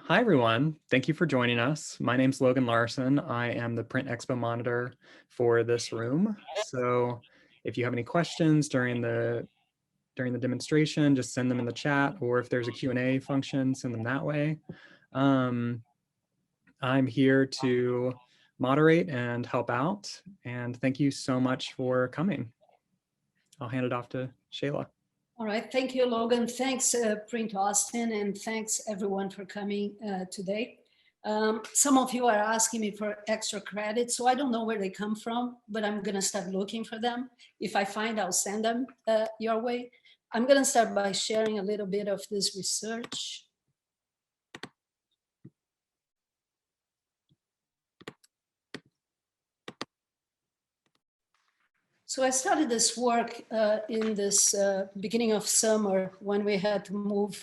Hi, everyone. Thank you for joining us. My name's Logan Larson. I am the PrintEXPO monitor for this room. So if you have any questions during the demonstration, just send them in the chat, or if there's a Q&A function, send them that way. I'm here to moderate and help out, and thank you so much for coming. I'll hand it off to Sheila. All right, thank you, Logan. Thanks, PrintAustin, and thanks everyone for coming today. Some of you are asking me for extra credits, so I don't know where they come from, but I'm gonna start looking for them. If I find, I'll send them your way. I'm gonna start by sharing a little bit of this research. So I started this work in this beginning of summer when we had to move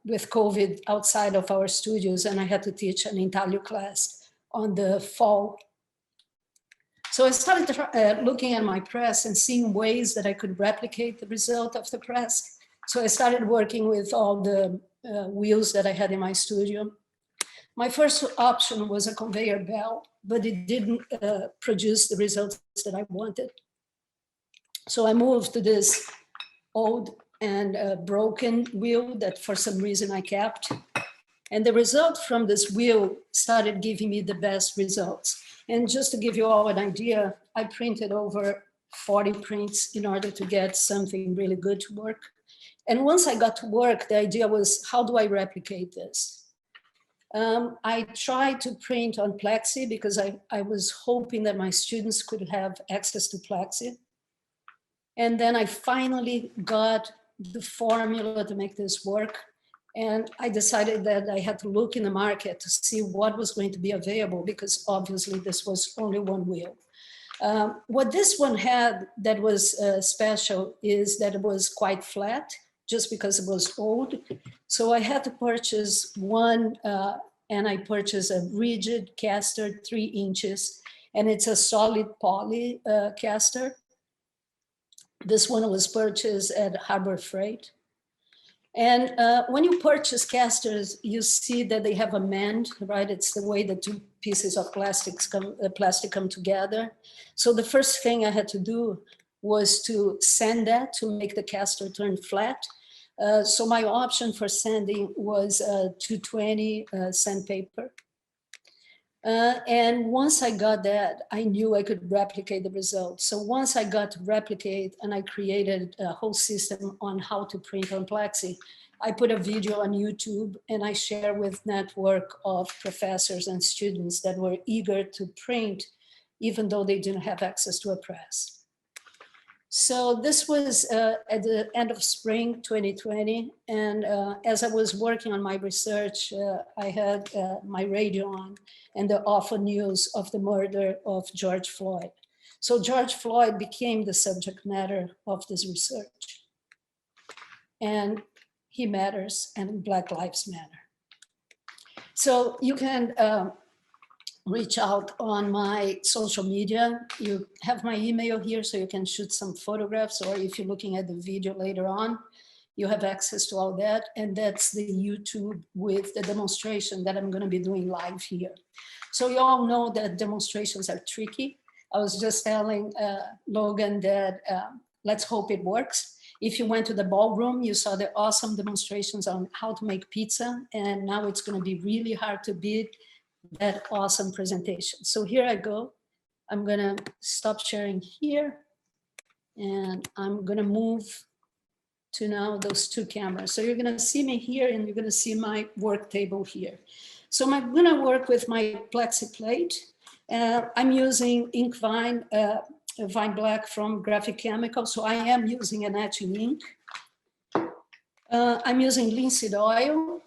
with COVID outside of our studios, and I had to teach an Intaglio class on the fall. So I started looking at my press and seeing ways that I could replicate the result of the press. So I started working with all the wheels that I had in my studio. My first option was a conveyor belt, but it didn't produce the results that I wanted. So I moved to this old and broken wheel that for some reason I kept. And the result from this wheel started giving me the best results. And just to give you all an idea, I printed over 40 prints in order to get something really good to work. And once I got to work, the idea was, how do I replicate this? I tried to print on Plexi because I was hoping that my students could have access to Plexi. And then I finally got the formula to make this work. And I decided that I had to look in the market to see what was going to be available, because obviously this was only one wheel. What this one had that was special is that it was quite flat, just because it was old. So I had to purchase one, and I purchased a rigid caster, 3 inches, and it's a solid poly caster. This one was purchased at Harbor Freight. And when you purchase casters, you see that they have a mend, right? It's the way the 2 pieces of plastic come together. So the first thing I had to do was to sand that to make the caster turn flat. So my option for sanding was 220 sandpaper. And once I got that, I knew I could replicate the results. So once I got to replicate and I created a whole system on how to print on Plexi, I put a video on YouTube and I share with network of professors and students that were eager to print, even though they didn't have access to a press. So this was at the end of spring 2020. And as I was working on my research, I had my radio on and the awful news of the murder of George Floyd. So George Floyd became the subject matter of this research. And he matters, and Black Lives Matter. So you can reach out on my social media. You have my email here, so you can shoot some photographs, or if you're looking at the video later on, you have access to all that. And that's the YouTube with the demonstration that I'm going to be doing live here. So you all know that demonstrations are tricky. I was just telling Logan that let's hope it works. If you went to the ballroom, you saw the awesome demonstrations on how to make pizza, and now it's going to be really hard to beat that awesome presentation. So here I go. I'm gonna stop sharing here, and I'm gonna move to now those 2 cameras. So you're gonna see me here, and you're gonna see my work table here. So I'm gonna work with my Plexi plate. I'm using ink vine black from Graphic Chemical. So I am using an etching ink. I'm using linseed oil.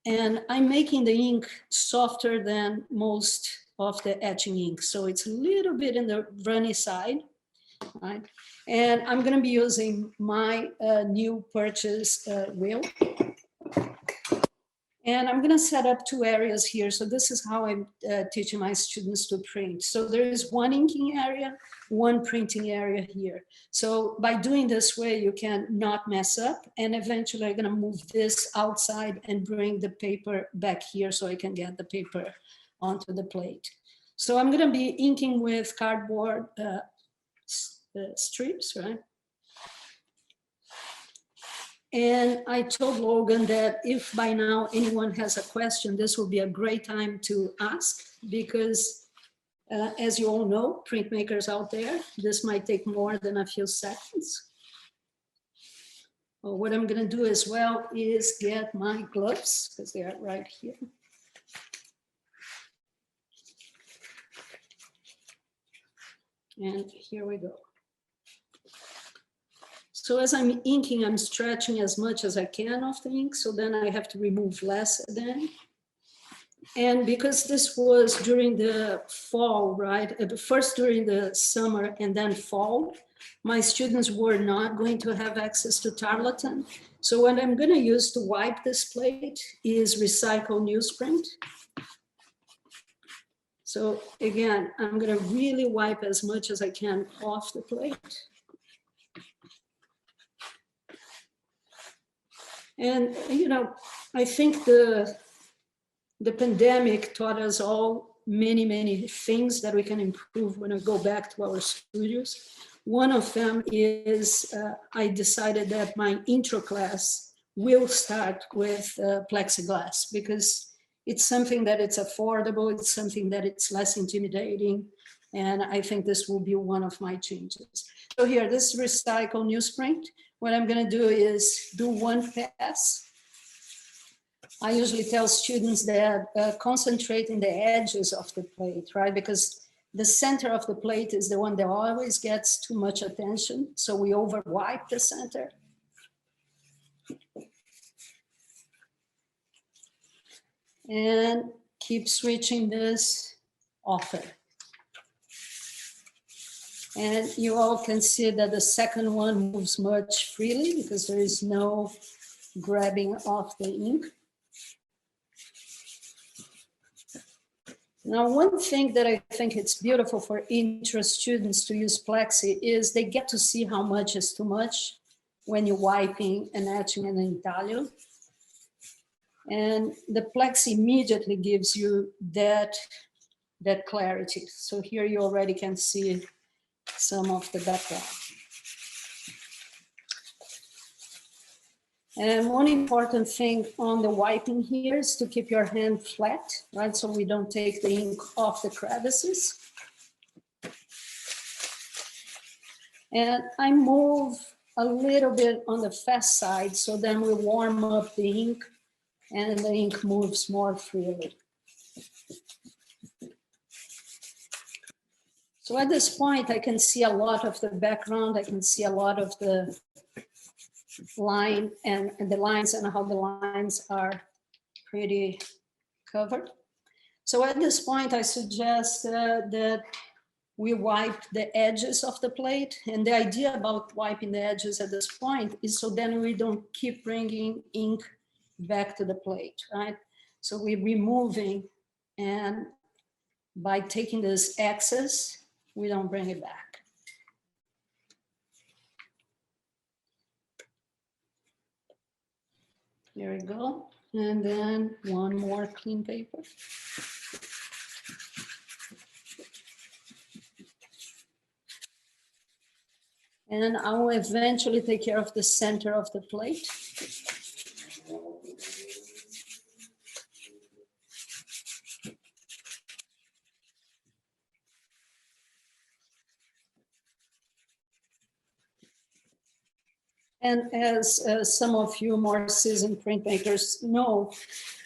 And I'm making the ink softer than most of the etching ink. So it's a little bit in the runny side, right? And I'm gonna be using my new purchase wheel. And I'm going to set up two areas here. So this is how I'm teaching my students to print. So there is one inking area, one printing area here. So by doing this way, you can not mess up. And eventually I'm going to move this outside and bring the paper back here so I can get the paper onto the plate. So I'm going to be inking with cardboard strips, right? And I told Logan that if by now anyone has a question, this will be a great time to ask, because as you all know, printmakers out there, this might take more than a few seconds. Well, what I'm going to do as well is get my gloves, because they are right here. And here we go. So as I'm inking, I'm stretching as much as I can of the ink, so then I have to remove less then. And because this was during the fall, right? First during the summer and then fall, my students were not going to have access to tarlatan. So what I'm going to use to wipe this plate is recycled newsprint. So again, I'm going to really wipe as much as I can off the plate. And, you know, I think the pandemic taught us all many, many things that we can improve when we go back to our studios. One of them is I decided that my intro class will start with plexiglass, because it's something that it's affordable, it's something that it's less intimidating, and I think this will be one of my changes. So here, this is recycled newsprint. What I'm going to do is do one pass. I usually tell students that concentrate in the edges of the plate, right? Because the center of the plate is the one that always gets too much attention. So we over wipe the center. And keep switching this often. And you all can see that the second one moves much freely because there is no grabbing of the ink. Now, one thing that I think it's beautiful for intro students to use Plexi is they get to see how much is too much when you're wiping and etching an intaglio. And the Plexi immediately gives you that clarity. So here you already can see some of the background. And one important thing on the wiping here is to keep your hand flat, right? So we don't take the ink off the crevices. And I move a little bit on the fast side, so then we warm up the ink and the ink moves more freely. So at this point, I can see a lot of the background. I can see a lot of the line and the lines and how the lines are pretty covered. So at this point, I suggest that we wipe the edges of the plate. And the idea about wiping the edges at this point is so then we don't keep bringing ink back to the plate, right? So we're removing, and by taking this excess, we don't bring it back. Here we go. And then one more clean paper. And I will eventually take care of the center of the plate. And as some of you more seasoned printmakers know,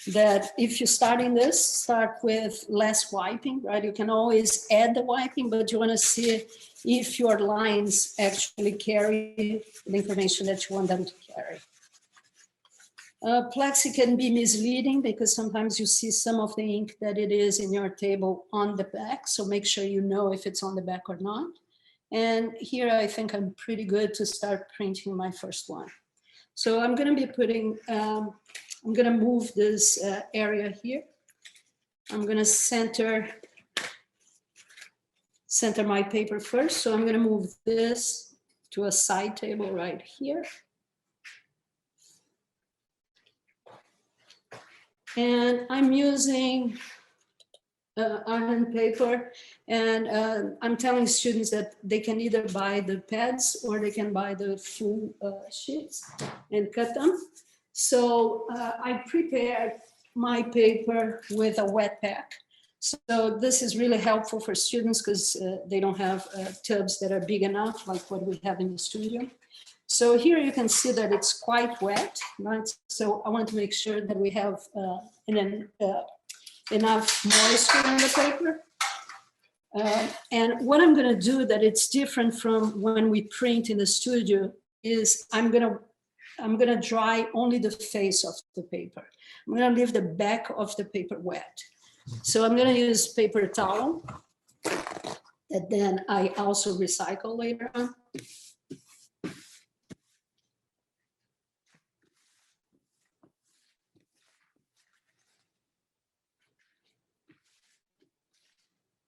that if you're starting this, start with less wiping, right? You can always add the wiping, but you want to see if your lines actually carry the information that you want them to carry. Plexi can be misleading because sometimes you see some of the ink that it is in your table on the back, so make sure you know if it's on the back or not. And here I think I'm pretty good to start printing my first one. So I'm going to be putting I'm gonna move this area here. I'm gonna center my paper first. So I'm gonna move this to a side table right here. And I'm using iron paper, and I'm telling students that they can either buy the pads or they can buy the full sheets and cut them. So I prepared my paper with a wet pack. So this is really helpful for students because they don't have tubs that are big enough like what we have in the studio. So here you can see that it's quite wet, right? So I want to make sure that we have enough moisture in the paper. And what I'm gonna do that it's different from when we print in the studio is I'm gonna dry only the face of the paper. I'm gonna leave the back of the paper wet. So I'm gonna use paper towel that then I also recycle later on.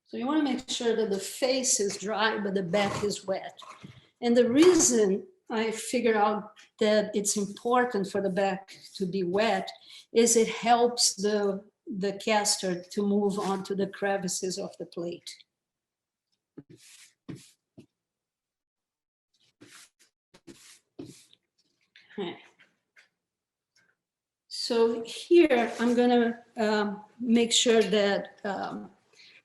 So you want to make sure that the face is dry, but the back is wet. And the reason I figure out that it's important for the back to be wet is it helps the caster to move onto the crevices of the plate. Okay. So here I'm gonna make sure that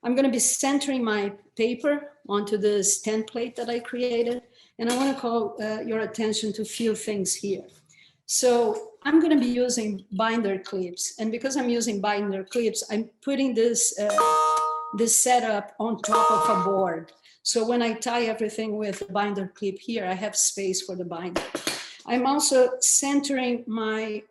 I'm going to be centering my paper onto this template that I created. And I want to call your attention to a few things here. So I'm going to be using binder clips. And because I'm using binder clips, I'm putting this, this setup on top of a board. So when I tie everything with a binder clip here, I have space for the binder. I'm also centering my,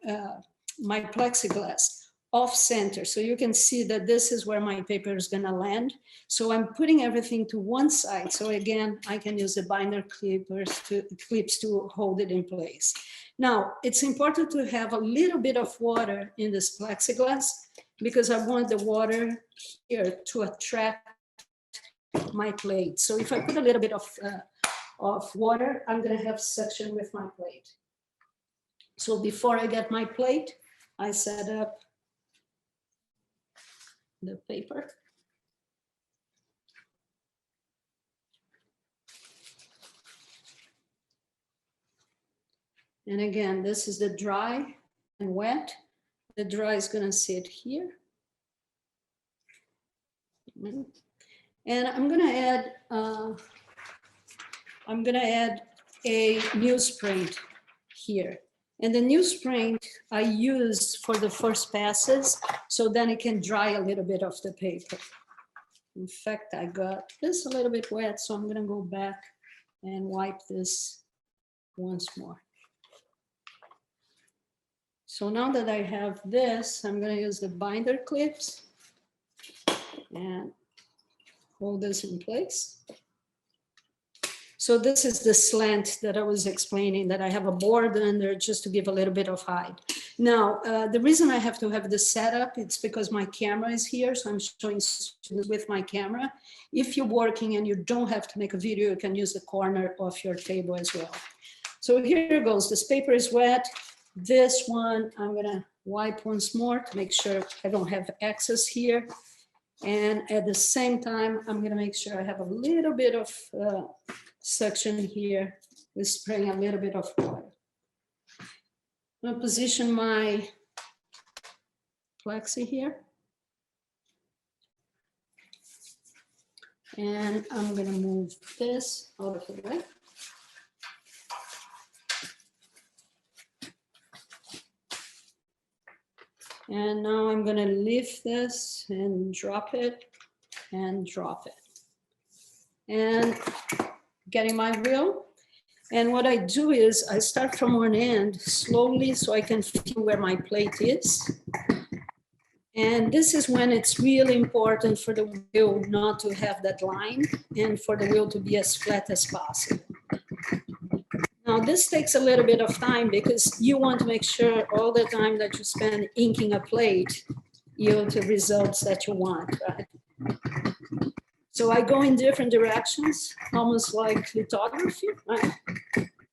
my plexiglass off center. So you can see that this is where my paper is going to land. So I'm putting everything to one side. So again, I can use the binder clips to hold it in place. Now, it's important to have a little bit of water in this plexiglass because I want the water here to attract my plate. So if I put a little bit of water, I'm going to have suction with my plate. So before I get my plate, I set up the paper. And again, this is the dry and wet. The dry is going to sit here. And I'm going to add a newsprint here. And the newsprint I use for the first passes, so then it can dry a little bit of the paper. In fact, I got this a little bit wet, so I'm going to go back and wipe this once more. So now that I have this, I'm going to use the binder clips and hold this in place. So this is the slant that I was explaining, that I have a board under just to give a little bit of height. Now, the reason I have to have this setup, it's because my camera is here, so I'm showing students with my camera. If you're working and you don't have to make a video, you can use the corner of your table as well. So here goes, this paper is wet. This one, I'm gonna wipe once more to make sure I don't have excess here. And at the same time, I'm gonna make sure I have a little bit of suction here with spraying a little bit of water. I'm gonna position my plexi here. And I'm gonna move this out of the way. And now I'm gonna lift this and drop it and drop it. And getting my wheel. And what I do is I start from one end slowly so I can feel where my plate is. And this is when it's really important for the wheel not to have that line and for the wheel to be as flat as possible. Now Now this takes a little bit of time because you want to make sure all the time that you spend inking a plate yield the results that you want, right? So I go in different directions, almost like lithography, right?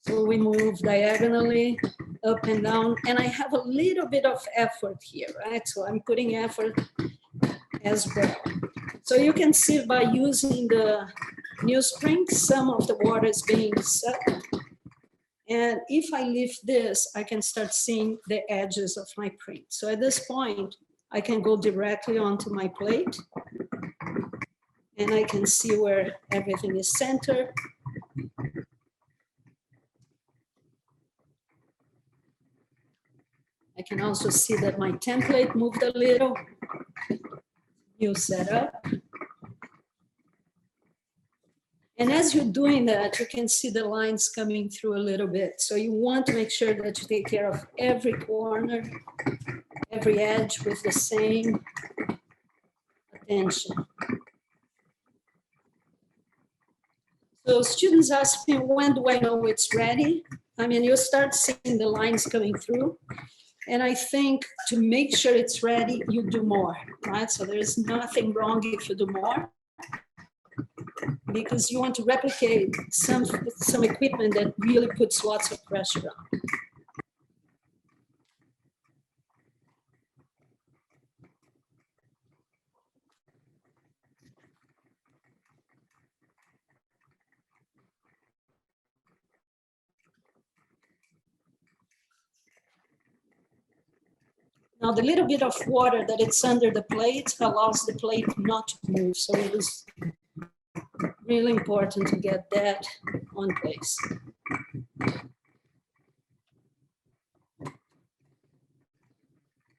So we move diagonally up and down, and I have a little bit of effort here, right? So I'm putting effort as well. So you can see by using the newsprint, some of the water is being sucked. And if I lift this, I can start seeing the edges of my print. So at this point, I can go directly onto my plate and I can see where everything is centered. I can also see that my template moved a little. New setup. And as you're doing that, you can see the lines coming through a little bit. So you want to make sure that you take care of every corner, every edge with the same attention. So students ask me, when do I know it's ready? I mean, you start seeing the lines coming through. And I think to make sure it's ready, you do more, right? So there's nothing wrong if you do more, because you want to replicate some equipment that really puts lots of pressure on. Now, the little bit of water that it's under the plate allows the plate not to move. So it is really important to get that on place.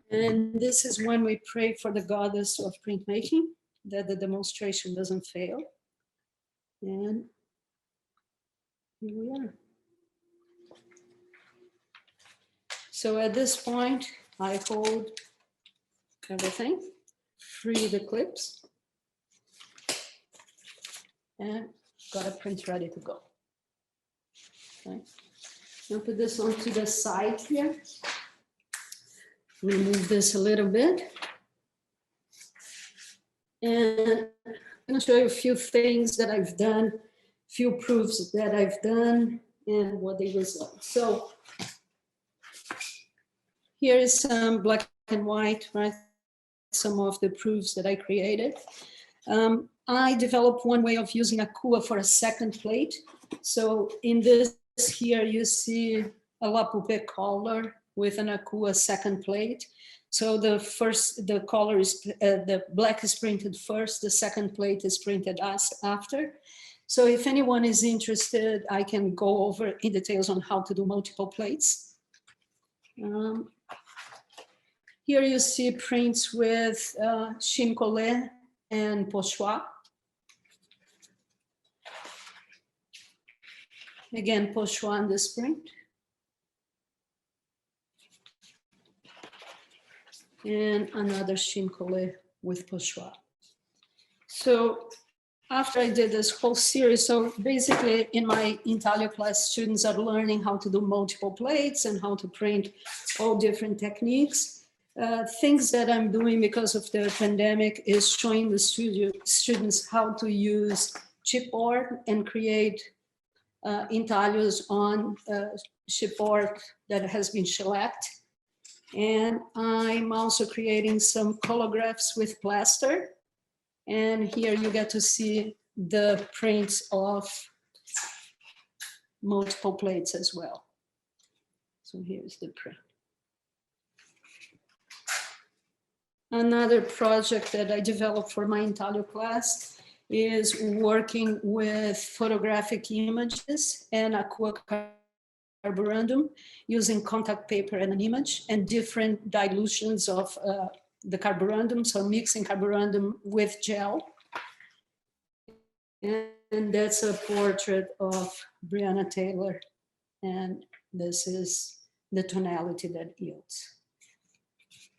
And this is when we pray for the goddess of printmaking, that the demonstration doesn't fail. And here we are. So at this point, I hold everything, free the clips, and got a print ready to go. Okay. I'll put this onto the side here. Remove this a little bit. And I'm going to show you a few things that I've done, few proofs that I've done, and what they result. So here is some black and white, right? Some of the proofs that I created. I developed one way of using a Akua for a second plate. So in this here, you see a La Poupe collar with an Akua second plate. So the color is, the black is printed first, the second plate is printed after. So if anyone is interested, I can go over in details on how to do multiple plates. Here you see prints with chine colle and pochoir. Again, pochoir on this print. And another chine colle with pochoir. So after I did this whole series, so basically in my Intaglio class, students are learning how to do multiple plates and how to print all different techniques. Things that I'm doing because of the pandemic is showing the students how to use chipboard and create intaglios on chipboard that has been shellacked. And I'm also creating some collagraphs with plaster. And here you get to see the prints of multiple plates as well. So here's the print. Another project that I developed for my Intaglio class is working with photographic images and Akua carborundum using contact paper and an image and different dilutions of the carborundum, so mixing carborundum with gel. And that's a portrait of Breonna Taylor, and this is the tonality that yields.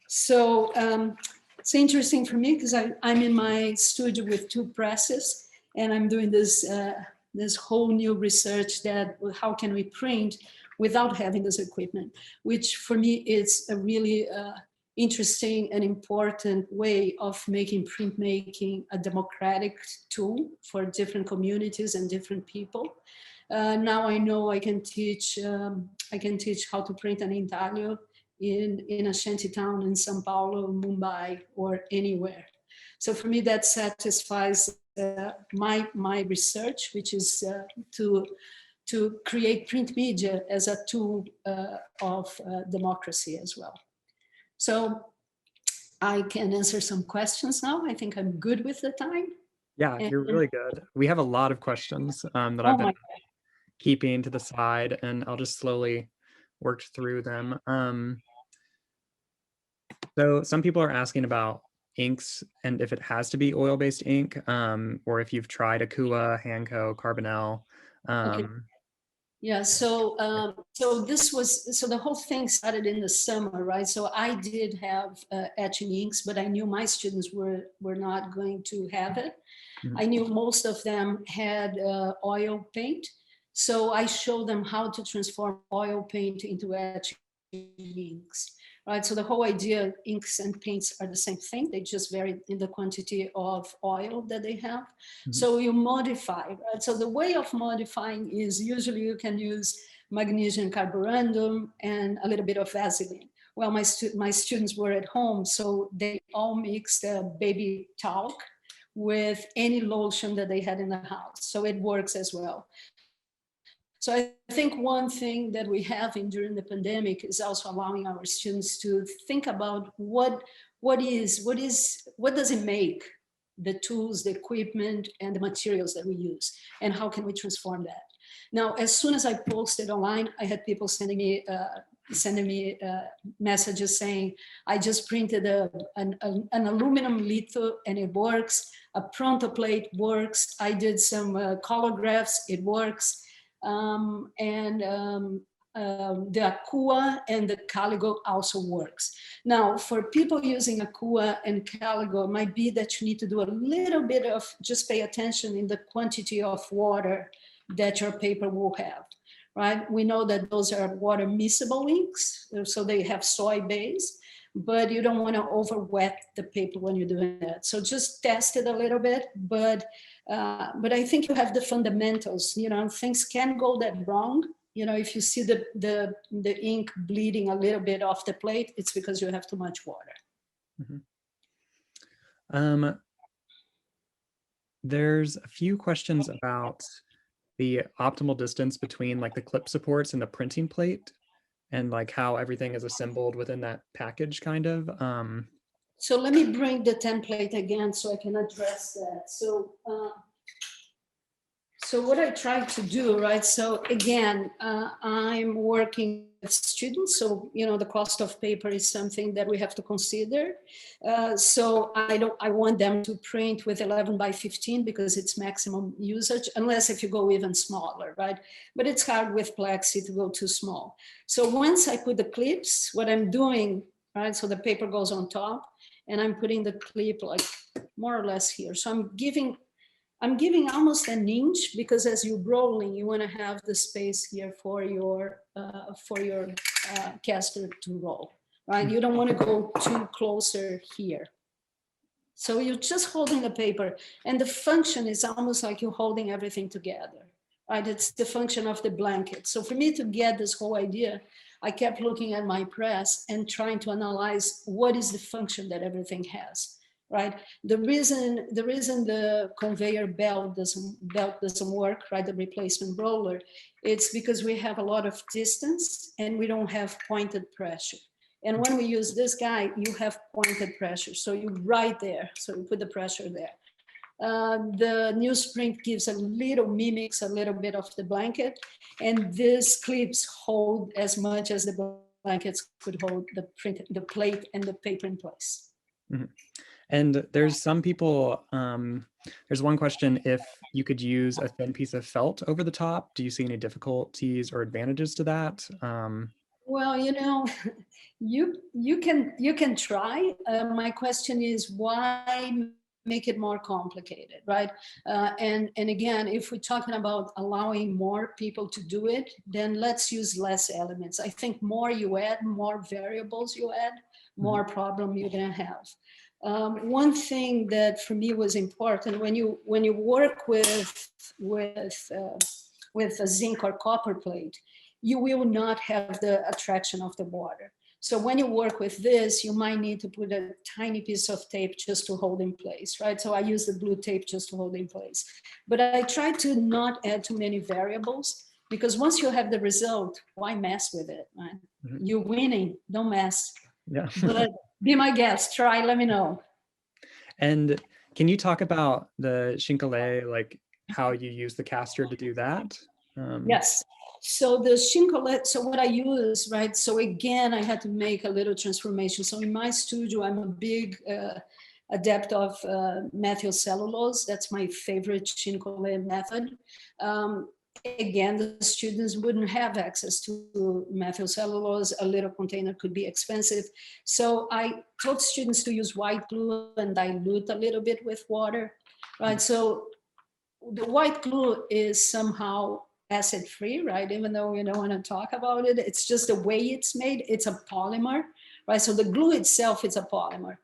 So it's interesting for me because I'm in my studio with two presses, and I'm doing this this whole new research that how can we print without having this equipment, which for me is a really interesting and important way of making printmaking a democratic tool for different communities and different people. Now I know I can teach how to print an intaglio in a shanty town in São Paulo, Mumbai, or anywhere. So for me, that satisfies my research, which is to create print media as a tool of democracy as well. So I can answer some questions now. I think I'm good with the time. Yeah, you're really good. We have a lot of questions that I've been keeping to the side, and I'll just slowly work through them. So some people are asking about inks and if it has to be oil-based ink, or if you've tried Akua, Hanco, Carbonell. Okay. Yeah, so the whole thing started in the summer, right? So I did have etching inks, but I knew my students were not going to have it. Mm-hmm. I knew most of them had oil paint, so I showed them how to transform oil paint into etching inks. Right, so the whole idea, inks and paints are the same thing. They just vary in the quantity of oil that they have. Mm-hmm. So you modify, right? So the way of modifying is usually you can use magnesium carborundum and a little bit of Vaseline. Well, my students were at home, so they all mixed baby talc with any lotion that they had in the house. So it works as well. So I think one thing that we have during the pandemic is also allowing our students to think about what does it make, the tools, the equipment, and the materials that we use, and how can we transform that. Now, as soon as I posted online, I had people sending me messages saying, I just printed an aluminum litho and it works, a pronto plate works, I did some collagraphs, it works. The Akua and the Caligo also works. Now, for people using Akua and Caligo, it might be that you need to do a little bit of, just pay attention in the quantity of water that your paper will have, right? We know that those are water miscible inks, so they have soy base, but you don't want to over wet the paper when you're doing that. So just test it a little bit, but I think you have the fundamentals. You know, things can go that wrong. You know, if you see the ink bleeding a little bit off the plate, it's because you have too much water. Mm-hmm. There's a few questions about the optimal distance between like the clip supports and the printing plate, and like how everything is assembled within that package, kind of. So let me bring the template again so I can address that. So what I try to do, right? So again, I'm working with students. So, you know, the cost of paper is something that we have to consider. So I want them to print with 11 by 15 because it's maximum usage, unless if you go even smaller, right? But it's hard with Plexi to go too small. So once I put the clips, what I'm doing, right? So the paper goes on top and I'm putting the clip like more or less here. So I'm giving almost an inch, because as you're rolling, you want to have the space here for your caster to roll, right? You don't want to go too closer here. So you're just holding the paper, and the function is almost like you're holding everything together, right? It's the function of the blanket. So for me to get this whole idea, I kept looking at my press and trying to analyze what is the function that everything has. Right. The reason the conveyor belt doesn't work, right? The replacement roller, it's because we have a lot of distance and we don't have pointed pressure. And when we use this guy, you have pointed pressure. So you're right there. So you put the pressure there. The newsprint mimics a little bit of the blanket, and these clips hold as much as the blankets could hold the plate and the paper in place. Mm-hmm. And there's some people, there's one question, if you could use a thin piece of felt over the top, do you see any difficulties or advantages to that? Well, you know, you can try. My question is, why make it more complicated, right? And again, if we're talking about allowing more people to do it, then let's use less elements. I think more you add, more variables you add, more problem you're gonna have. One thing that for me was important when you work with a zinc or copper plate, you will not have the attraction of the water. So when you work with this, you might need to put a tiny piece of tape just to hold in place, right? So I use the blue tape just to hold in place. But I try to not add too many variables, because once you have the result, why mess with it, right? You're winning, don't mess. Yeah. But be my guest, try, let me know. And can you talk about the chincolet, like how you use the caster to do that? Yes. So the chincolet, so what I use, right? So again, I had to make a little transformation. So in my studio, I'm a big adept of methyl cellulose. That's my favorite chincolet method. Again, the students wouldn't have access to methyl cellulose. A little container could be expensive. So I taught students to use white glue and dilute a little bit with water, right? So the white glue is somehow acid free, right? Even though we don't want to talk about it, it's just the way it's made. It's a polymer, right? So the glue itself is a polymer.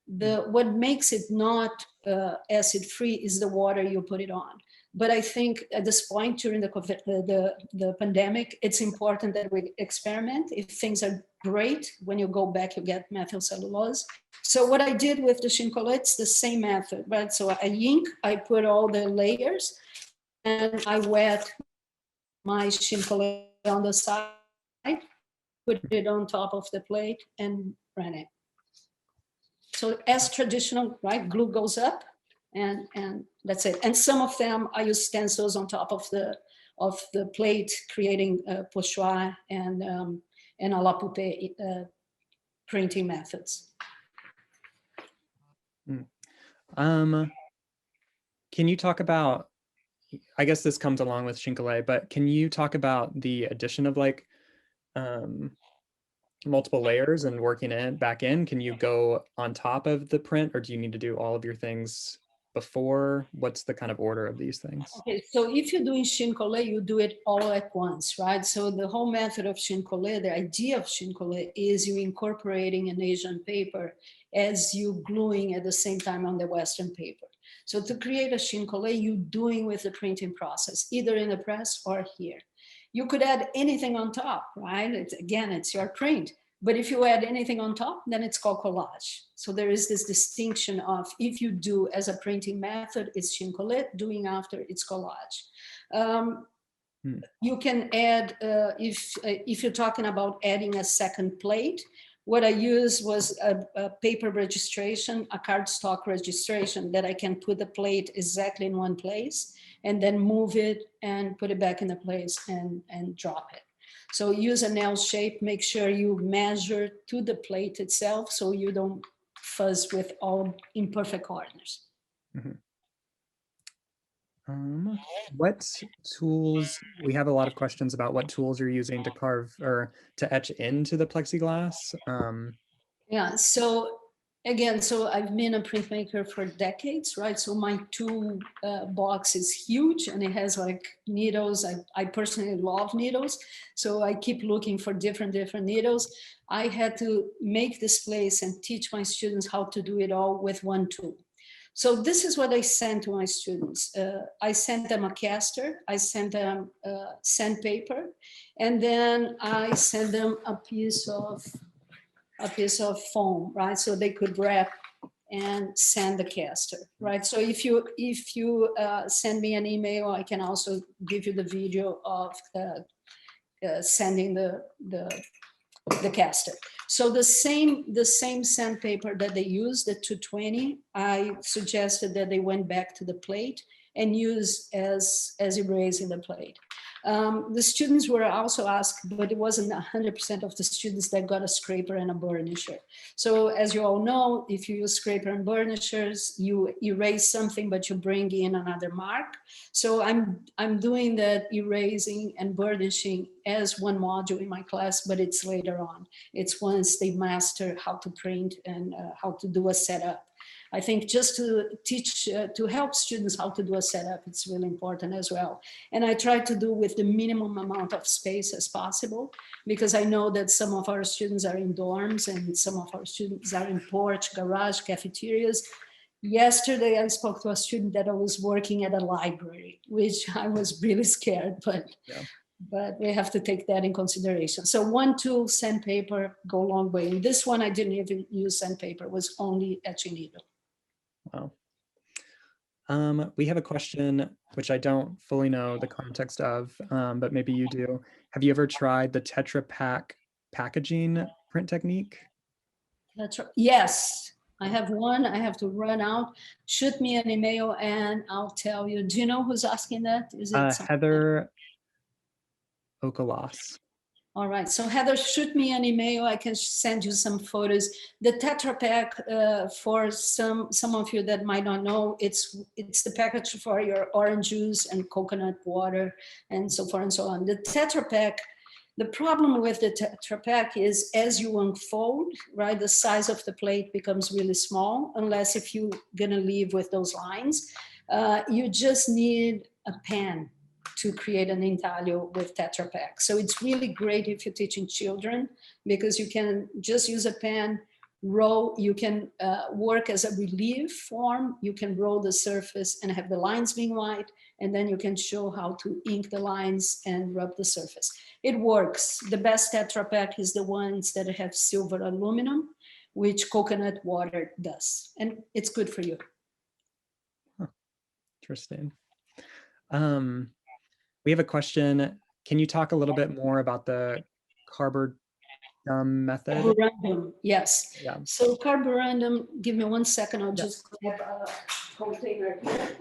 What makes it not acid free is the water you put it on. But I think at this point during the pandemic, it's important that we experiment. If things are great, when you go back, you get methyl cellulose. So what I did with the chincolet, it's the same method, right? So I ink, I put all the layers, and I wet my chincolet on the side, put it on top of the plate, and ran it. So as traditional, right? Glue goes up, and that's it. And some of them I use stencils on top of the plate, creating pochoir and a la poupée printing methods. Can you talk about, I guess this comes along with chincolet, but can you talk about the addition of like multiple layers and working it back in? Can you go on top of the print, or do you need to do all of your things before? What's the kind of order of these things? Okay, so if you're doing chincolet, you do it all at once, right? So the whole method of chincolet, the idea of chincolet is you incorporating an Asian paper as you gluing at the same time on the Western paper. So to create a chincolet, you're doing with the printing process, either in the press or here. You could add anything on top, right? Again, it's your print. But if you add anything on top, then it's called collage. So there is this distinction of, if you do as a printing method, it's chincolet, doing after, it's collage. You can add, if you're talking about adding a second plate, what I used was a paper registration, a cardstock registration, that I can put the plate exactly in one place and then move it and put it back in the place and drop it. So use an L shape, make sure you measure to the plate itself so you don't fuzz with all imperfect corners. What tools, we have a lot of questions about what tools you're using to carve or to etch into the plexiglass. Yeah, so again, so I've been a printmaker for decades, right? So my tool box is huge and it has like needles. I personally love needles. So I keep looking for different needles. I had to make this place and teach my students how to do it all with one tool. So this is what I sent to my students. I sent them a caster, I sent them sandpaper, and then I sent them a piece of foam, right? So they could wrap and send the caster, right? So if you send me an email, I can also give you the video of sending the caster. So the same sandpaper that they used, the 220, I suggested that they went back to the plate and use as erasing the plate. The students were also asked, but it wasn't 100% of the students that got a scraper and a burnisher. So as you all know, if you use scraper and burnishers, you erase something, but you bring in another mark. So I'm doing that erasing and burnishing as one module in my class, but it's later on. It's once they master how to print and how to do a setup. I think just to teach, to help students how to do a setup, it's really important as well. And I try to do with the minimum amount of space as possible, because I know that some of our students are in dorms and some of our students are in porch, garage, cafeterias. Yesterday, I spoke to a student that I was working at a library, which I was really scared, but we have to take that in consideration. So one tool, sandpaper, go a long way. And this one, I didn't even use sandpaper, it was only etching needle. Wow. We have a question, which I don't fully know the context of, but maybe you do. Have you ever tried the Tetra Pak packaging print technique? That's right. Yes, I have one. I have to run out. Shoot me an email and I'll tell you. Do you know who's asking that? Is it Heather Okalas. All right, so Heather, shoot me an email. I can send you some photos. The Tetra Pak, for some of you that might not know, it's the package for your orange juice and coconut water and so forth and so on. The Tetra Pak, the problem with the Tetra Pak is as you unfold, right, the size of the plate becomes really small, unless if you're gonna leave with those lines. You just need a pen to create an intaglio with Tetra Pak. So it's really great if you're teaching children, because you can just use a pen, roll, you can work as a relief form, you can roll the surface and have the lines being white, and then you can show how to ink the lines and rub the surface. It works. The best Tetra Pak is the ones that have silver aluminum, which coconut water does, and it's good for you. Huh. Interesting. We have a question. Can you talk a little bit more about the carborundum method? Carborundum, yes. Yeah. So carborundum, give me 1 second, I'll just grab a container here.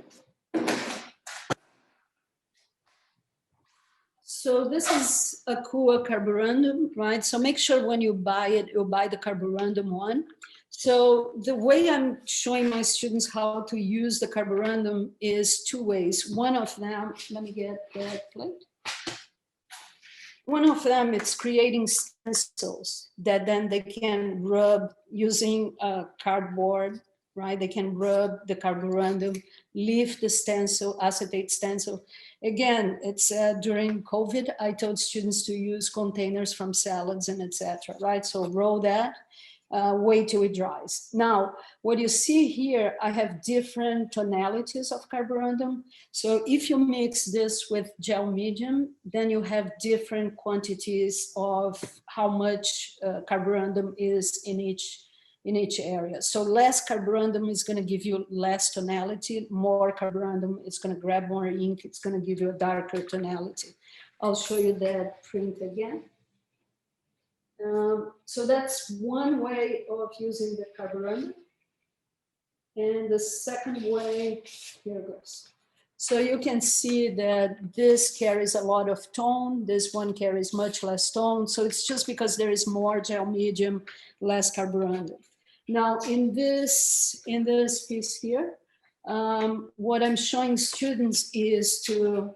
So this is a cool carborundum, right? So make sure when you buy it, you buy the carborundum one. So the way I'm showing my students how to use the carborundum is 2 ways. One of them, let me get that plate. One of them, it's creating stencils that then they can rub using cardboard, right? They can rub the carborundum, leave the stencil, acetate stencil. Again, it's during COVID, I told students to use containers from salads and etc., right? So roll that, wait till it dries. Now, what you see here, I have different tonalities of carborundum. So if you mix this with gel medium, then you have different quantities of how much carborundum is in each area. So less carborundum is going to give you less tonality. More carborundum, it's going to grab more ink. It's going to give you a darker tonality. I'll show you that print again. So that's one way of using the carborundum. And the second way, here goes. So you can see that this carries a lot of tone. This one carries much less tone. So it's just because there is more gel medium, less carborundum. Now in this piece here, what I'm showing students is to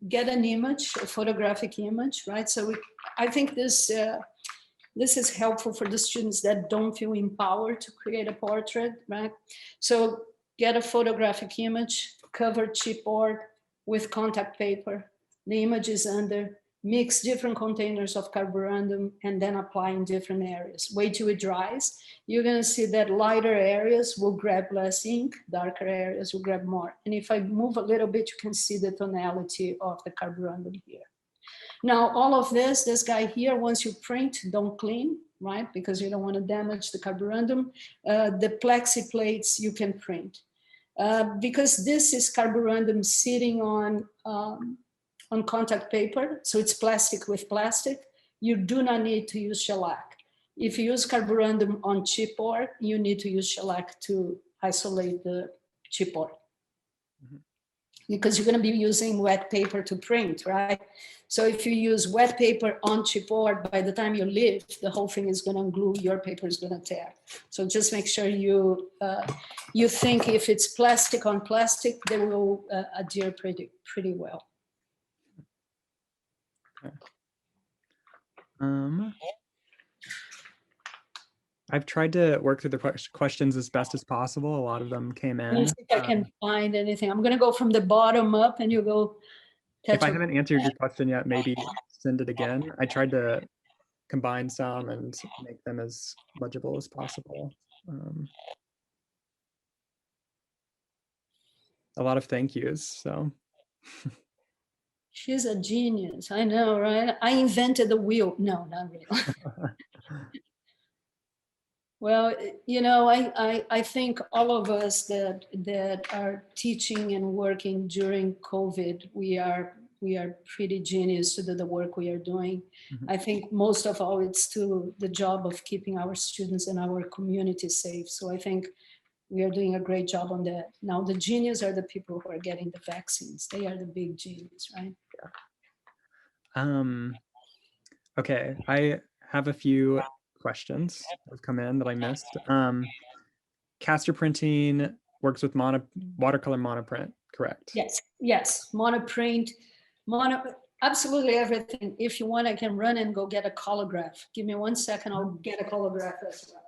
get an image, a photographic image, right? So I think this is helpful for the students that don't feel empowered to create a portrait, right? So get a photographic image, cover chipboard with contact paper. The image is under, mix different containers of carborundum and then apply in different areas. Wait till it dries. You're gonna see that lighter areas will grab less ink, darker areas will grab more. And if I move a little bit, you can see the tonality of the carborundum here. Now, all of this guy here, once you print, don't clean, right? Because you don't want to damage the carborundum. The plexi plates you can print. Because this is carborundum sitting on contact paper, so it's plastic with plastic, you do not need to use shellac. If you use carborundum on chipboard, you need to use shellac to isolate the chipboard. Mm-hmm. Because you're going to be using wet paper to print, right? So if you use wet paper on chipboard, by the time you leave, the whole thing is going to glue, your paper is going to tear. So just make sure you think if it's plastic on plastic, they will adhere pretty well. Okay. I've tried to work through the questions as best as possible. A lot of them came Let me in. see if I can find anything. I'm gonna go from the bottom up and you go If I Tetra. haven't answered your question yet, maybe send it again. I tried to combine some and make them as legible as possible. A lot of thank yous, so. She's a genius. I know, right? I invented the wheel. No, not really. Well, you know, I think all of us that are teaching and working during COVID, we are pretty genius to do the work we are doing. Mhm. I think most of all, it's to the job of keeping our students and our community safe. So I think we are doing a great job on that. Now, the genius are the people who are getting the vaccines. They are the big genius, right? Okay, I have a few questions that have come in that I missed. Caster printing works with watercolor monoprint, correct? Yes, yes, monoprint, absolutely everything. If you want, I can run and go get a colograph. Give me 1 second, I'll get a colograph as well.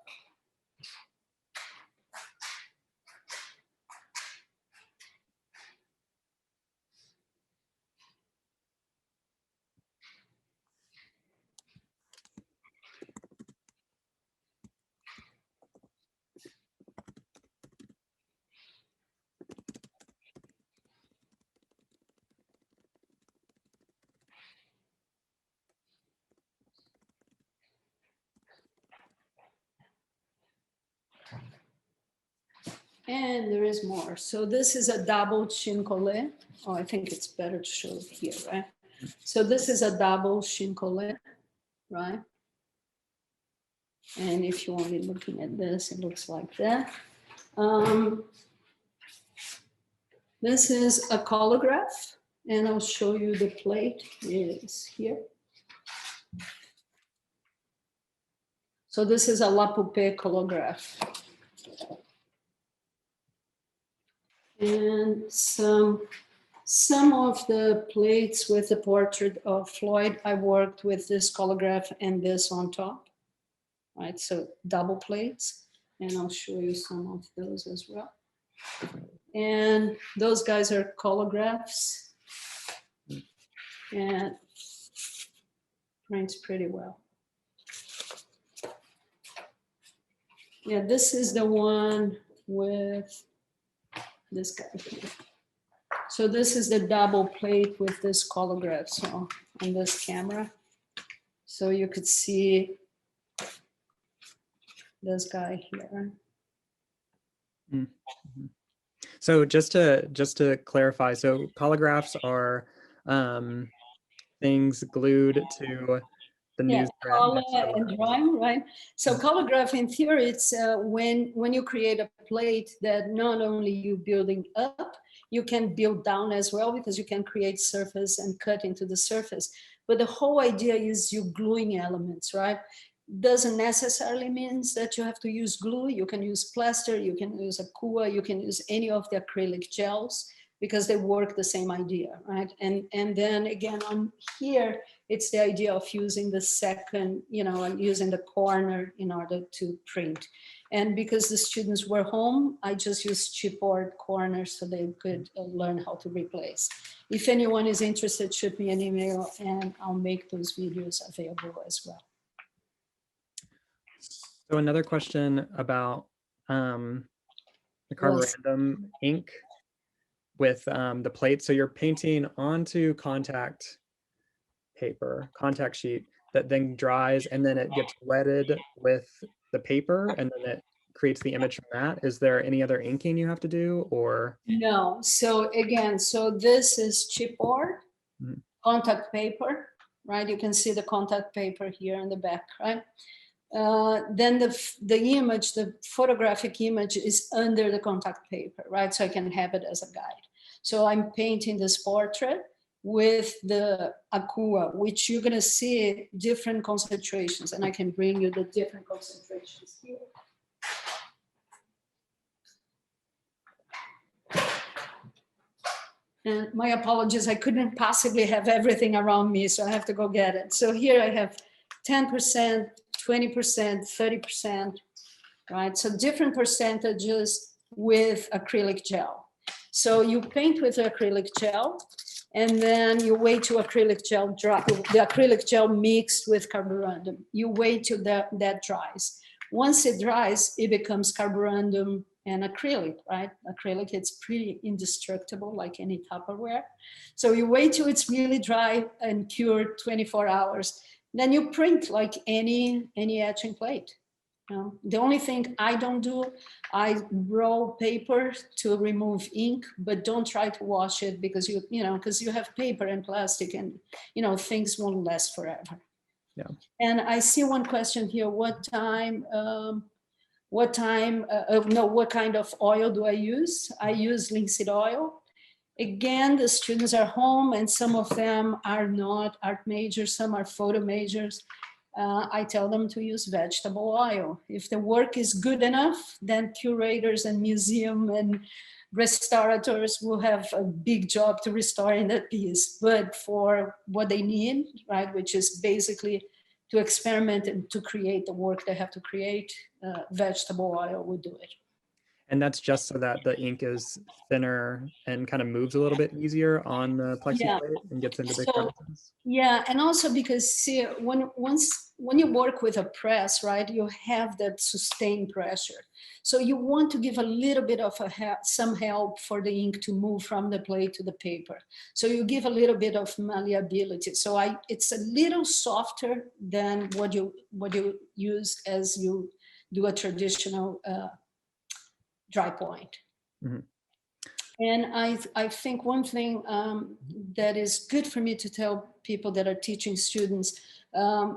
And there is more. So this is a double chincolet. Oh, I think it's better to show it here, right? So this is a double chincolet, right? And if you want me looking at this, it looks like that. This is a colograph, and I'll show you the plate is here. So this is a La Poupée colograph. And some of the plates with the portrait of Floyd, I worked with this colograph and this on top, right? So double plates, and I'll show you some of those as well. And those guys are colographs, and prints pretty well. Yeah, this is the one with this guy here. So this is the double plate with this colograph, so on this camera. So you could see this guy here. Mm-hmm. So just to clarify, so collagraphs are things glued to the Yes, newsprint. color and drawing, right? So colograph in theory, it's when you create a plate that not only you building up, you can build down as well, because you can create surface and cut into the surface. But the whole idea is you gluing elements, right? Doesn't necessarily means that you have to use glue. You can use plaster, you can use Aqua, you can use any of the acrylic gels, because they work the same idea, right? And then again on here, it's the idea of using the second, you know, and using the corner in order to print. And because the students were home, I just used chipboard corners so they could learn how to replace. If anyone is interested, shoot me an email and I'll make those videos available as well. So another question about the carborundum ink with the plate. So you're painting onto contact paper, contact sheet that then dries, and then it gets wetted with the paper, and then it creates the image from that. Is there any other inking you have to do, or? No. So again, so this is chipboard, contact paper, right? You can see the contact paper here in the back, right? Then the image, the photographic image is under the contact paper, right? So I can have it as a guide. So I'm painting this portrait with the Aqua, which you're gonna see different concentrations, and I can bring you the different concentrations here. And my apologies, I couldn't possibly have everything around me, so I have to go get it. So here I have 10%, 20%, 30%, right? So different percentages with acrylic gel. So you paint with acrylic gel, and then you wait till acrylic gel dry, the acrylic gel mixed with carborundum. You wait till that dries. Once it dries, it becomes carborundum and acrylic, right? Acrylic, it's pretty indestructible, like any Tupperware. So you wait till it's really dry and cured 24 hours. Then you print like any etching plate. The only thing I don't do, I roll paper to remove ink, but don't try to wash it because because you have paper and plastic, and things won't last forever. Yeah. And I see one question here: what kind of oil do I use? I use linseed oil. Again, the students are home, and some of them are not art majors, some are photo majors. I tell them to use vegetable oil. If the work is good enough, then curators and museum and restaurateurs will have a big job to restoring that piece. But for what they need, right, which is basically to experiment and to create the work they have to create, vegetable oil would do it. And that's just so that the ink is thinner and kind of moves a little bit easier on the plexi Yeah. plate and gets into the So, crevices. yeah, and also because see, when you work with a press, right, you have that sustained pressure. So you want to give a little bit of some help for the ink to move from the plate to the paper. So you give a little bit of malleability. So it's a little softer than what you use as you do a traditional dry point. Mm-hmm. And I think one thing that is good for me to tell people that are teaching students,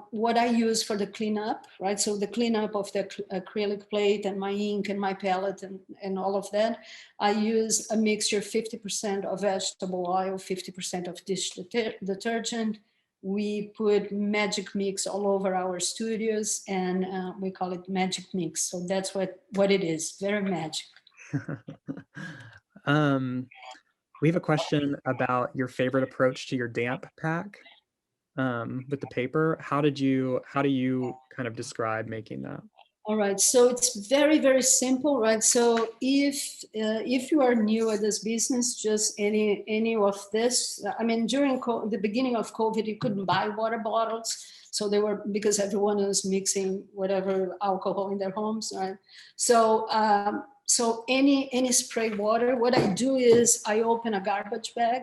what I use for the cleanup, right? So the cleanup of the acrylic plate and my ink and my palette and all of that, I use a mixture, 50% of vegetable oil, 50% of dish detergent. We put magic mix all over our studios, and we call it magic mix. So that's what it is, very magic. We have a question about your favorite approach to your damp pack with the paper. How do you kind of describe making that? All right, so it's very, very simple, right? So if you are new at this business, just any of this, I mean, during the beginning of COVID, you couldn't buy water bottles. So they were, because everyone was mixing whatever alcohol in their homes, right? So so any spray water, what I do is I open a garbage bag,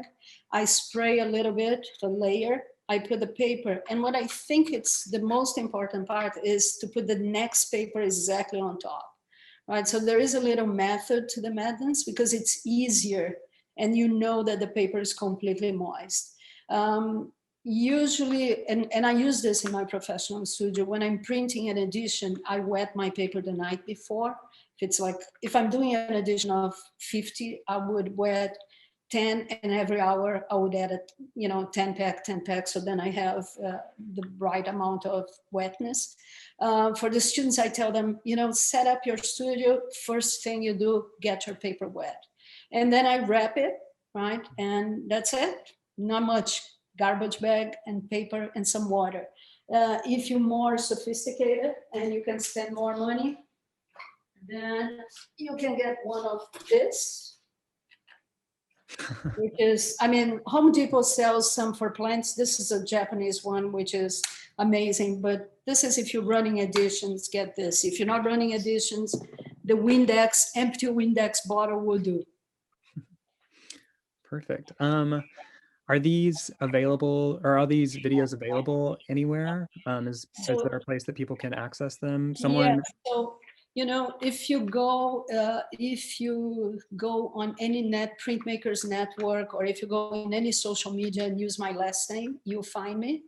I spray a little bit, a layer, I put the paper, and what I think it's the most important part is to put the next paper exactly on top, right? So there is a little method to the madness because it's easier and you know that the paper is completely moist. Usually, and I use this in my professional studio, when I'm printing an edition, I wet my paper the night before. If I'm doing an edition of 50, I would wet 10, and every hour I would add 10 pack. So then I have the right amount of wetness. For the students, I tell them, set up your studio. First thing you do, get your paper wet. And then I wrap it, right? And that's it. Not much. Garbage bag and paper and some water. If you're more sophisticated and you can spend more money, then you can get one of this. Which is, I mean, Home Depot sells some for plants. This is a Japanese one, which is amazing. But this is if you're running editions, get this. If you're not running editions, the Windex, empty Windex bottle will do. Perfect. Are these available, or are these videos available anywhere? Is there a place that people can access them? Yeah, so if you go on any printmakers network, or if you go in any social media and use my last name, you'll find me.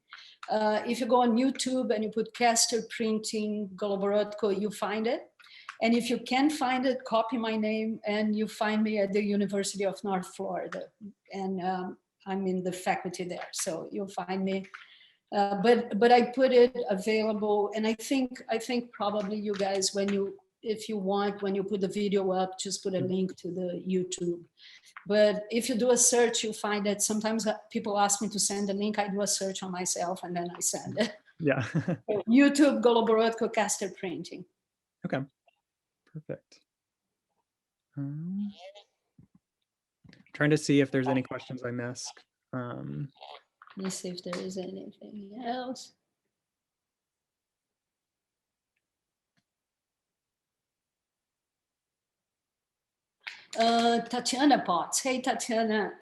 If you go on YouTube and you put Caster Printing Goloborotko, you find it. And if you can't find it, copy my name and you find me at the University of North Florida. And I'm in the faculty there, so you'll find me. But I put it available, and I think probably you guys, if you want, when you put the video up, just put a link to the YouTube. But if you do a search, you'll find that sometimes people ask me to send a link. I do a search on myself and then I send it. Yeah. YouTube, Goloborotko, Caster Printing. Okay. Perfect. Trying to see if there's any questions I missed. Let me see if there is anything else. Tatiana Potts. Hey, Tatiana,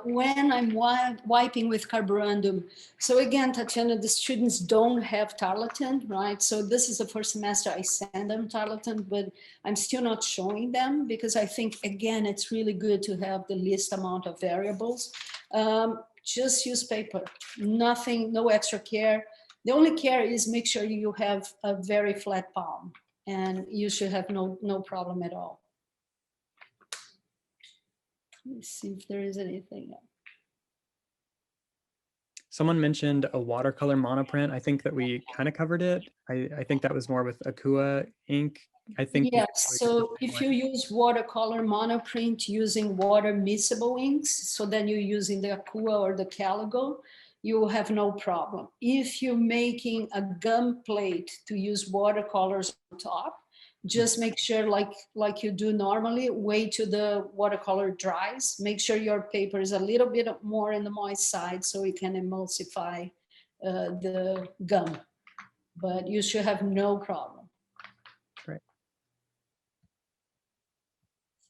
when I'm wiping with carborundum. So again, Tatiana, the students don't have tarlatan, right? So this is the first semester I send them tarlatan, but I'm still not showing them because I think, again, it's really good to have the least amount of variables. Just use paper, nothing, no extra care. The only care is make sure you have a very flat palm and you should have no problem at all. Let me see if there is anything else. Someone mentioned a watercolor monoprint. I think that we kind of covered it. I think that was more with Akua ink. I think yes. So if you use watercolor monoprint using water miscible inks, so then you're using the Akua or the Caligo, you will have no problem. If you're making a gum plate to use watercolors on top, just make sure like you do normally, wait till the watercolor dries. Make sure your paper is a little bit more in the moist side so it can emulsify the gum, but you should have no problem. Right.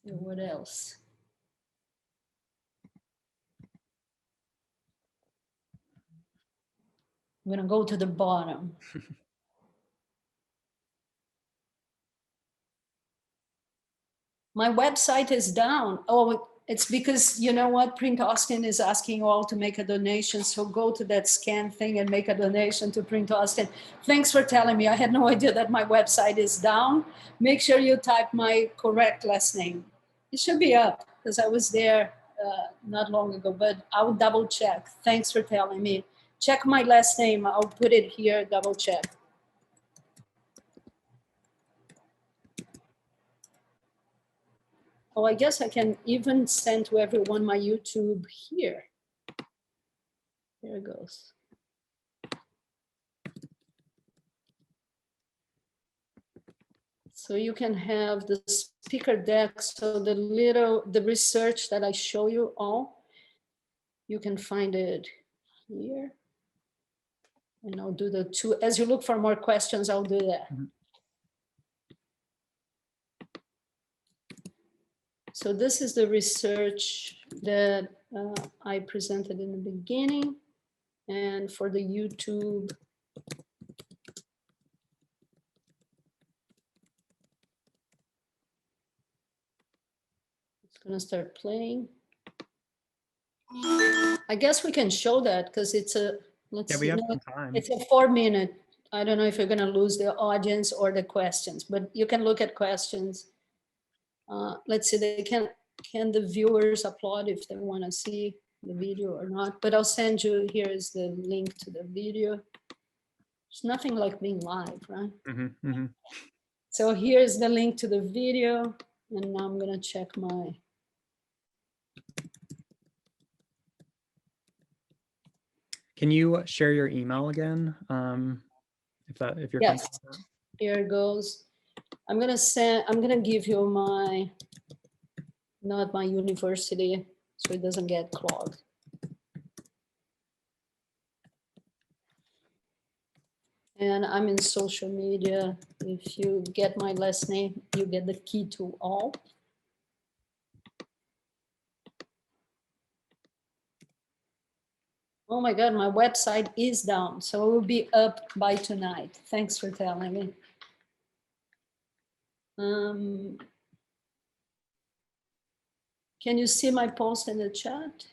So what else? I'm gonna go to the bottom. My website is down. Oh, it's because, you know what, PrintAustin is asking you all to make a donation. So go to that scan thing and make a donation to PrintAustin. Thanks for telling me. I had no idea that my website is down. Make sure you type my correct last name. It should be up because I was there not long ago, but I'll double check. Thanks for telling me. Check my last name. I'll put it here, double check. Oh, I guess I can even send to everyone my YouTube here. There it goes. So you can have the speaker deck. So the research that I show you all, you can find it here. And I'll do the two, as you look for more questions, I'll do that. Mm-hmm. So this is the research that I presented in the beginning. And for the YouTube, it's gonna start playing. I guess we can show that because it's a, let's see, it's a 4-minute. I don't know if you're gonna lose the audience or the questions, but you can look at questions. Let's see, they can the viewers applaud if they wanna see the video or not, but I'll send you, here is the link to the video. It's nothing like being live, right? Mm-hmm, mm-hmm. So here's the link to the video, and now I'm gonna check my. Can you share your email again? If you're yes, comfortable. Here it goes. I'm gonna give you my, not my university, so it doesn't get clogged. And I'm in social media. If you get my last name, you get the key to all. Oh my God, my website is down, so it will be up by tonight. Thanks for telling me. Can you see my post in the chat?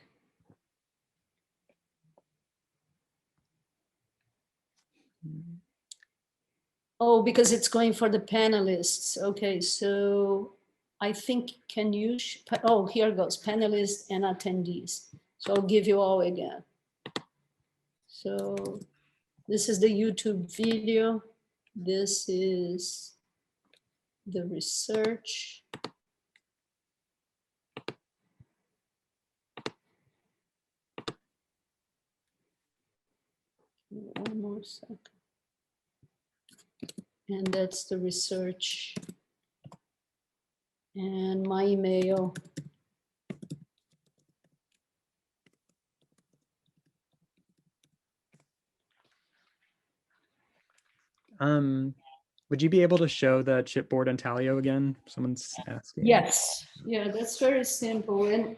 Oh, because it's going for the panelists. Okay, so I think, can you, oh, here goes, panelists and attendees. So I'll give you all again. So this is the YouTube video. This is the research. One more second. And that's the research And my email. Would you be able to show the chipboard intaglio again? Someone's asking. Yes, yeah, that's very simple. And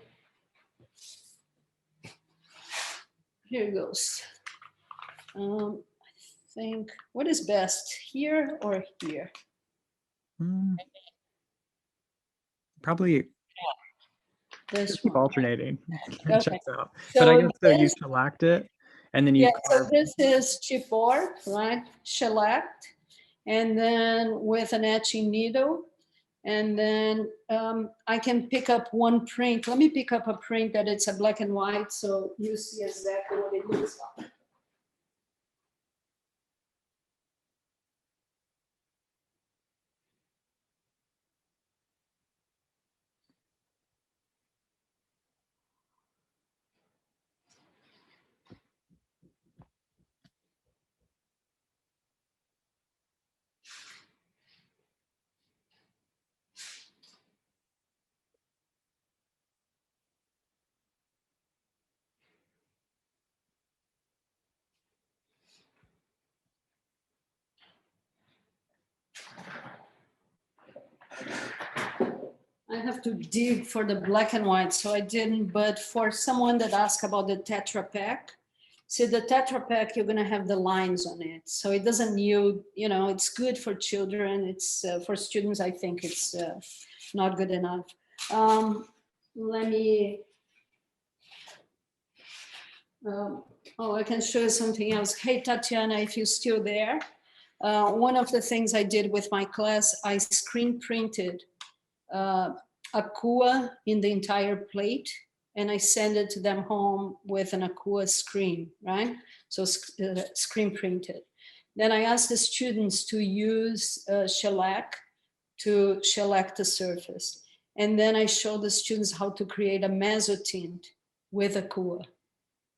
here goes. I think, what is best, here or here? Probably This keep one. alternating. Okay. Checks out. So but I guess so you this- select it and then you Yeah, so carve. this is chipboard, right? Shellacked, and then with an etching needle. And then I can pick up one print. Let me pick up a print that it's a black and white, so you see exactly what it looks like. I have to dig for the black and white, so I didn't, but for someone that asked about the Tetra Pak, see the Tetra Pak, you're gonna have the lines on it. So it doesn't you know, it's good for children. It's for students, I think it's not good enough. Let me, oh, I can show you something else. Hey, Tatiana, if you're still there, one of the things I did with my class, I screen printed Akua in the entire plate, and I send it to them home with an Akua screen, right? So screen printed. Then I asked the students to use shellac to shellac the surface. And then I showed the students how to create a mezzotint with Akua.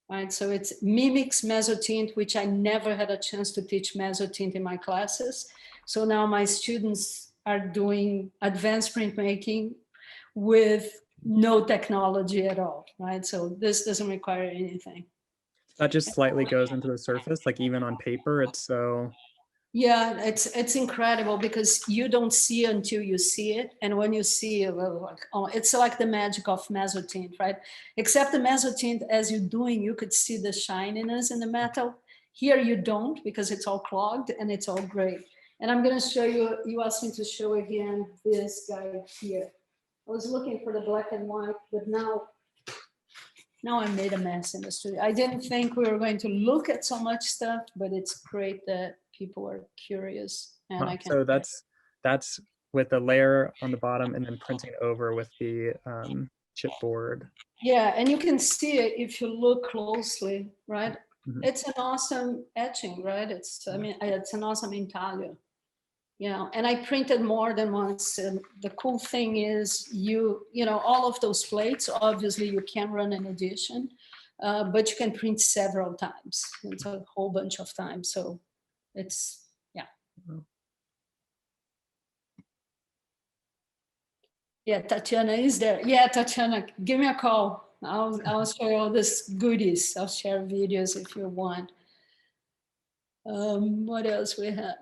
Right, so it mimics mezzotint, which I never had a chance to teach mezzotint in my classes. So now my students are doing advanced printmaking with no technology at all, right? So this doesn't require anything. That just slightly goes into the surface, like even on paper, it's so. Yeah, it's incredible because you don't see it until you see it, and when you see it, oh, it's like the magic of mezzotint, right? Except the mezzotint, as you're doing, you could see the shininess in the metal. Here you don't because it's all clogged and it's all gray. And I'm going to show you. You asked me to show again this guy here. I was looking for the black and white, but now I made a mess in the studio. I didn't think we were going to look at so much stuff, but it's great that people are curious. And Wow. I can. So that's with the layer on the bottom and then printing over with the chipboard. Yeah, and you can see it if you look closely, right? Mhm. It's an awesome etching, right? It's, I mean, it's an awesome intaglio. You know, and I printed more than once. And the cool thing is you know, all of those plates, obviously you can run an edition, but you can print several times. It's a whole bunch of times. So it's, yeah. Yeah, Tatiana is there. Yeah, Tatiana, give me a call. I'll show you all this goodies. I'll share videos if you want. What else we have?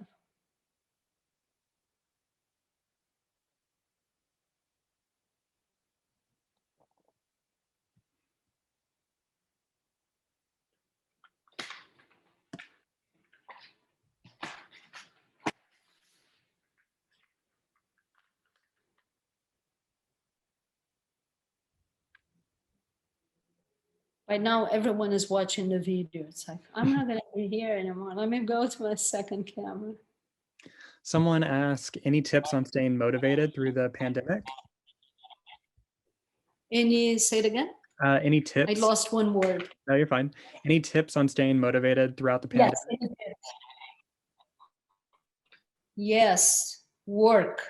Right now, everyone is watching the video. It's like, I'm not going to be here anymore. Let me go to my second camera. Someone asked, any tips on staying motivated through the pandemic? Say it again? Any I tips? lost one word. No, you're fine. Any tips on staying motivated throughout the Yes. pandemic? Yes, work.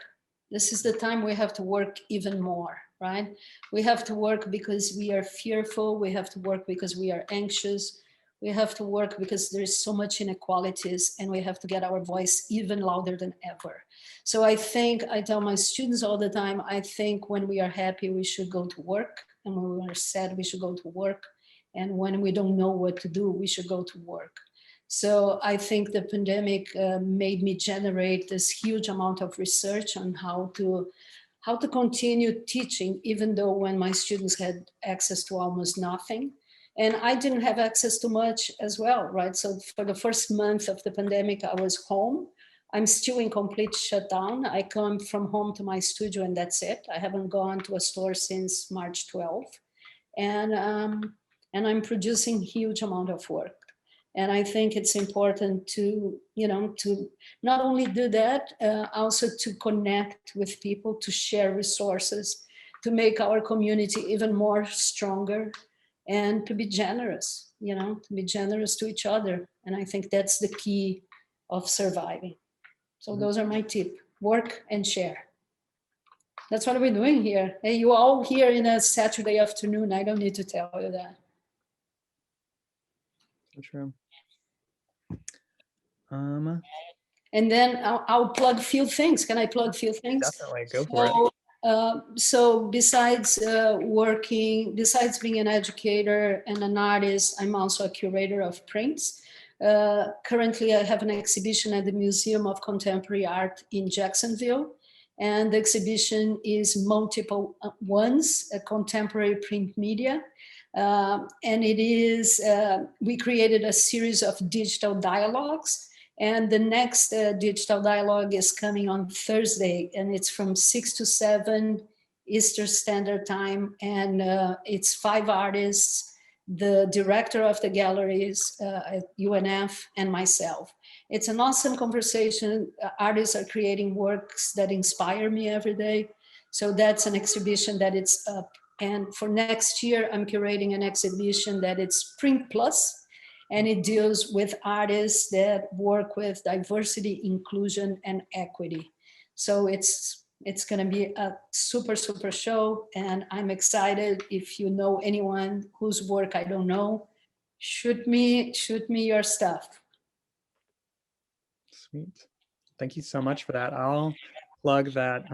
This is the time we have to work even more, right? We have to work because we are fearful. We have to work because we are anxious. We have to work because there is so much inequalities, and we have to get our voice even louder than ever. So I tell my students all the time, I think when we are happy, we should go to work. And when we are sad, we should go to work. And when we don't know what to do, we should go to work. So I think the pandemic made me generate this huge amount of research on how to continue teaching, even though when my students had access to almost nothing. And I didn't have access to much as well, right? So for the first month of the pandemic, I was home. I'm still in complete shutdown. I come from home to my studio and that's it. I haven't gone to a store since March 12th. And I'm producing huge amount of work. And I think it's important to, to not only do that, also to connect with people, to share resources, to make our community even more stronger, and to be generous, to be generous to each other. And I think that's the key of surviving. So those are my tips: work and share. That's what we're doing here. Hey, you all here in a Saturday afternoon. I don't need to tell you that. So true. And then I'll plug a few things. Can I plug a few things? Definitely, go for it. So besides besides being an educator and an artist, I'm also a curator of prints. Currently, I have an exhibition at the Museum of Contemporary Art in Jacksonville. And the exhibition is multiple ones, contemporary print media. And it is, we created a series of digital dialogues. And the next digital dialogue is coming on Thursday, and it's from 6 to 7 Eastern Standard Time. And it's 5 artists, the director of the galleries at UNF, and myself. It's an awesome conversation. Artists are creating works that inspire me every day. So that's an exhibition that it's up. And for next year, I'm curating an exhibition that it's Print Plus. And it deals with artists that work with diversity, inclusion, and equity. So it's going to be a super, super show. And I'm excited. If you know anyone whose work I don't know, shoot me your stuff. Sweet. Thank you so much for that. I'll plug that.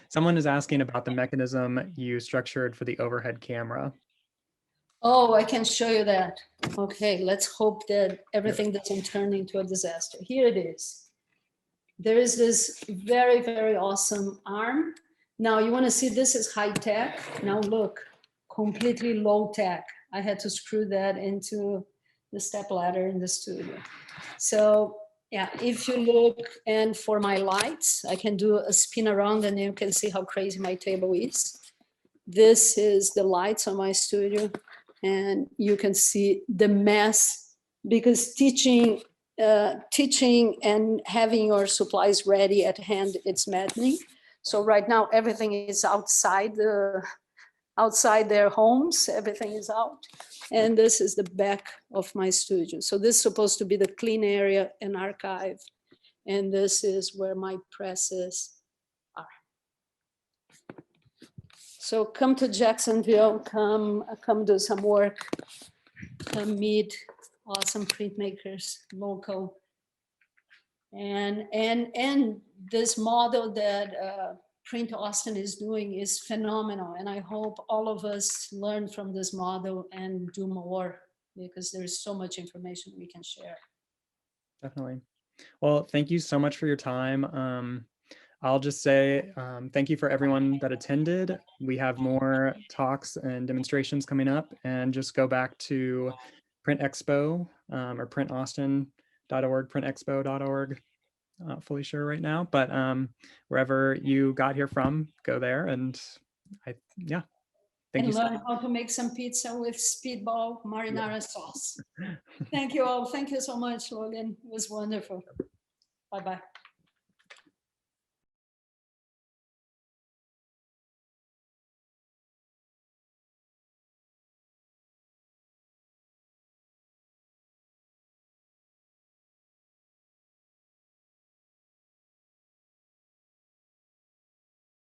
Someone is asking about the mechanism you structured for the overhead camera. Oh, I can show you that. Okay, let's hope that everything doesn't turn into a disaster. Here it is. There is this very, very awesome arm. Now you want to see, this is high tech. Now look, completely low tech. I had to screw that into the step ladder in the studio. So yeah, if you look, and for my lights, I can do a spin around and you can see how crazy my table is. This is the lights on my studio. And you can see the mess, because teaching and having your supplies ready at hand, it's maddening. So right now, everything is outside their homes, everything is out. And this is the back of my studio. So this is supposed to be the clean area and archive. And this is where my presses are. So come to Jacksonville, come do some work, come meet awesome printmakers, local. And this model that PrintAustin is doing is phenomenal. And I hope all of us learn from this model and do more, because there's so much information we can share. Definitely. Well, thank you so much for your time. I'll just say thank you for everyone that attended. We have more talks and demonstrations coming up, and just go back to PrintEXPO or PrintAustin.org, PrintEXPO.org. Not fully sure right now, but wherever you got here from, go there. And yeah, thank you. Learn how to make some pizza with speedball marinara sauce. Thank you all. Thank you so much, Logan. It was wonderful. Bye-bye.